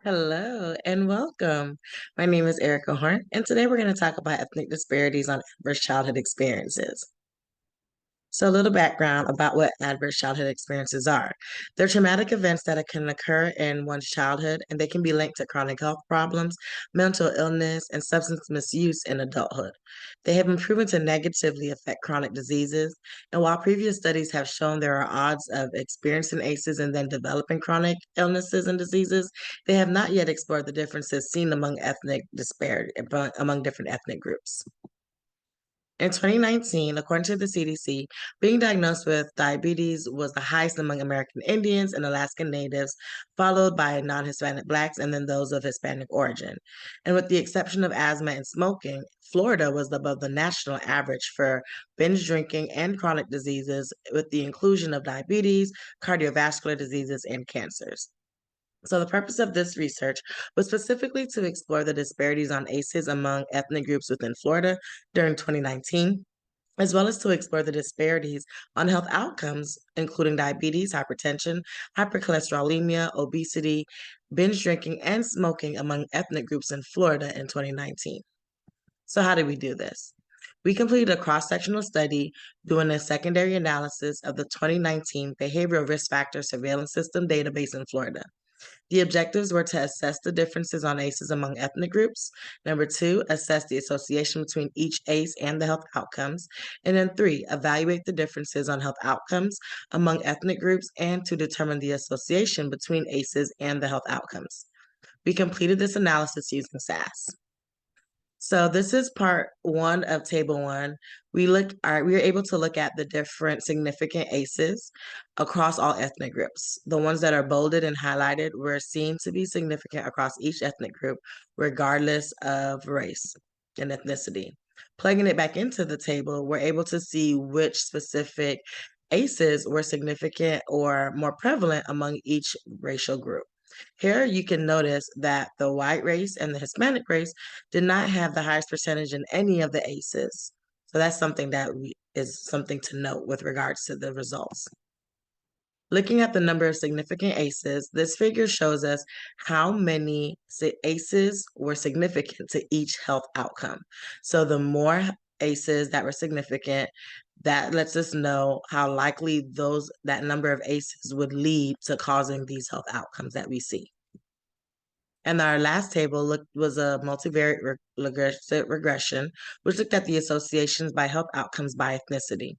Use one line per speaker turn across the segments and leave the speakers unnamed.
Hello and welcome. My name is Ericka Horne, and today we're going to talk about ethnic disparities on adverse childhood experiences. So, a little background about what adverse childhood experiences are. They're traumatic events that can occur in one's childhood, and they can be linked to chronic health problems, mental illness, and substance misuse in adulthood. They have been proven to negatively affect chronic diseases, and while previous studies have shown there are odds of experiencing ACEs and then developing chronic illnesses and diseases, they have not yet explored the differences seen among among different ethnic groups. In 2019, according to the CDC, being diagnosed with diabetes was the highest among American Indians and Alaskan Natives, followed by non-Hispanic Blacks and then those of Hispanic origin. And with the exception of asthma and smoking, Florida was above the national average for binge drinking and chronic diseases, with the inclusion of diabetes, cardiovascular diseases, and cancers. So, the purpose of this research was specifically to explore the disparities on ACEs among ethnic groups within Florida during 2019, as well as to explore the disparities on health outcomes, including diabetes, hypertension, hypercholesterolemia, obesity, binge drinking, and smoking among ethnic groups in Florida in 2019. So, how did we do this? We completed a cross sectional study doing a secondary analysis of the 2019 Behavioral Risk Factor Surveillance System database in Florida. The objectives were to assess the differences on ACEs among ethnic groups. Number two, assess the association between each ACE and the health outcomes. And then three, evaluate the differences on health outcomes among ethnic groups and to determine the association between ACEs and the health outcomes. We completed this analysis using SAS. So this is part one of table one. We were able to look at the different significant ACEs across all ethnic groups. The ones that are bolded and highlighted were seen to be significant across each ethnic group, regardless of race and ethnicity. Plugging it back into the table, we're able to see which specific ACEs were significant or more prevalent among each racial group. Here you can notice that the white race and the Hispanic race did not have the highest percentage in any of the ACEs. So that's something that is something to note with regards to the results. Looking at the number of significant ACEs, this figure shows us how many ACEs were significant to each health outcome. So the more ACEs that were significant, that lets us know how likely that number of ACEs would lead to causing these health outcomes that we see. And our last table was a multivariate regression, which looked at the associations by health outcomes by ethnicity.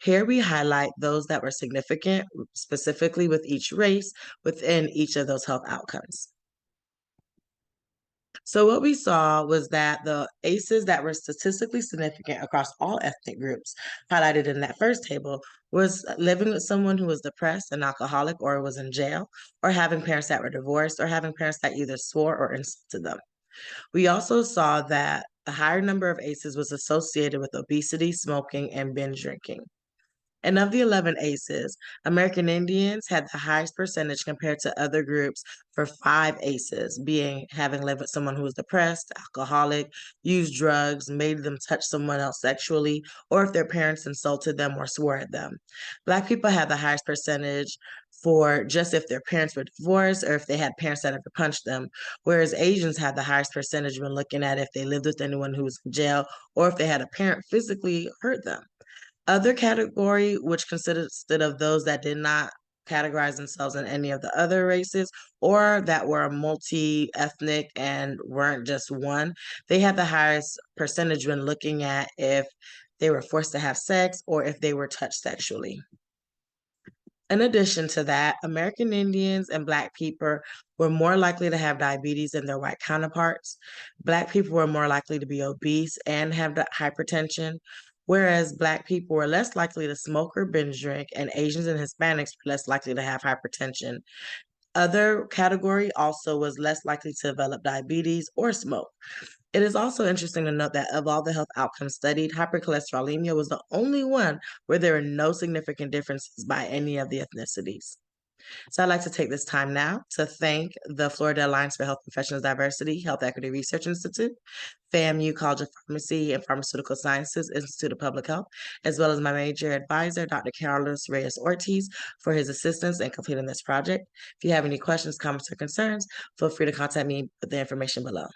Here we highlight those that were significant, specifically with each race within each of those health outcomes. So what we saw was that the ACEs that were statistically significant across all ethnic groups, highlighted in that first table, was living with someone who was depressed, an alcoholic, or was in jail, or having parents that were divorced, or having parents that either swore or insulted them. We also saw that the higher number of ACEs was associated with obesity, smoking, and binge drinking. And of the 11 ACEs, American Indians had the highest percentage compared to other groups for 5 ACEs, being having lived with someone who was depressed, alcoholic, used drugs, made them touch someone else sexually, or if their parents insulted them or swore at them. Black people had the highest percentage for just if their parents were divorced or if they had parents that ever punched them, whereas Asians had the highest percentage when looking at if they lived with anyone who was in jail or if they had a parent physically hurt them. Other category, which consisted of those that did not categorize themselves in any of the other races or that were multi-ethnic and weren't just one, they had the highest percentage when looking at if they were forced to have sex or if they were touched sexually. In addition to that, American Indians and Black people were more likely to have diabetes than their white counterparts. Black people were more likely to be obese and have hypertension, whereas Black people were less likely to smoke or binge drink, and Asians and Hispanics were less likely to have hypertension. Other category also was less likely to develop diabetes or smoke. It is also interesting to note that of all the health outcomes studied, hypercholesterolemia was the only one where there were no significant differences by any of the ethnicities. So I'd like to take this time now to thank the Florida Alliance for Health Professionals Diversity Health Equity Research Institute, FAMU College of Pharmacy and Pharmaceutical Sciences Institute of Public Health, as well as my major advisor, Dr. Carlos Reyes-Ortiz, for his assistance in completing this project. If you have any questions, comments, or concerns, feel free to contact me with the information below.